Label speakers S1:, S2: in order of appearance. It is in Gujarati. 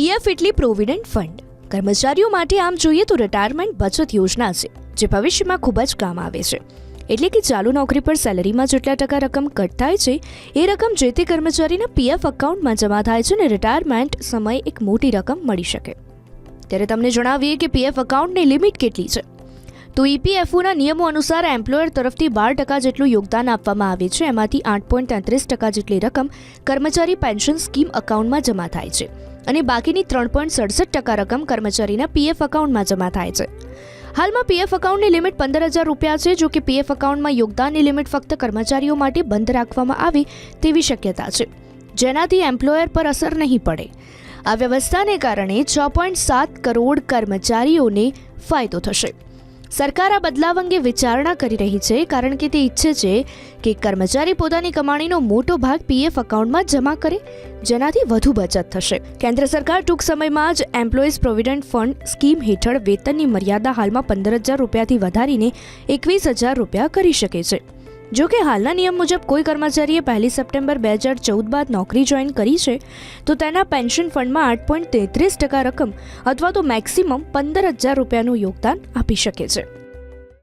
S1: પીએફ એટલે પ્રોવિડન્ટ ફંડ. કર્મચારીઓ માટે આમ જોઈએ તો રિટાયરમેન્ટ બચત યોજના છે જે ભવિષ્યમાં ખૂબ જ કામ આવે છે. એટલે કે ચાલુ નોકરી પર સેલરીમાં જેટલા ટકા રકમ કટ થાય છે એ રકમ જે તે કર્મચારીના પીએફ એકાઉન્ટમાં જમા થાય છે અને રિટાયરમેન્ટ સમયે એક મોટી રકમ મળી શકે. ત્યારે તમને જણાવીએ કે પીએફ એકાઉન્ટની લિમિટ કેટલી છે. તો ઈપીએફઓના નિયમો અનુસાર એમ્પ્લોયર તરફથી 12% જેટલું યોગદાન આપવામાં આવે છે. એમાંથી 8.33% જેટલી રકમ કર્મચારી પેન્શન સ્કીમ એકાઉન્ટમાં જમા થાય છે અને બાકીની 3.67% રકમ કર્મચારીના પીએફ એકાઉન્ટમાં જમા થાય છે. હાલમાં પીએફ એકાઉન્ટની લિમિટ 15,000 રૂપિયા છે. જો કે પીએફ એકાઉન્ટમાં યોગદાનની લિમિટ ફક્ત કર્મચારીઓ માટે બંધ રાખવામાં આવે તેવી શક્યતા છે, જેનાથી એમ્પ્લોયર પર અસર નહીં પડે. આ વ્યવસ્થાને કારણે 6.7 કરોડ કર્મચારીઓને ફાયદો થશે. સરકાર આ બદલાવ અંગે વિચારણા કરી રહી છે, કારણ કે તે ઈચ્છે છે કે કર્મચારી પોતાની કમાણીનો મોટો ભાગ પીએફ એકાઉન્ટમાં જમા કરે, જેનાથી વધુ બચત થશે. કેન્દ્ર સરકાર ટૂંક સમયમાં જ એમ્પ્લોઈઝ પ્રોવિડન્ટ ફંડ સ્કીમ હેઠળ વેતનની મર્યાદા હાલમાં 15,000 રૂપિયાથી વધારીને 21,000 રૂપિયા કરી શકે છે. જો કે હાલના નિયમ મુજબ કોઈ કર્મચારીએ 1 સપ્ટેમ્બર 2014 બાદ નોકરી જોઈન કરી છે તો તેના પેન્શન ફંડમાં 8.33% રકમ અથવા તો મેક્સિમમ 15,000 રૂપિયાનું યોગદાન આપી શકે છે.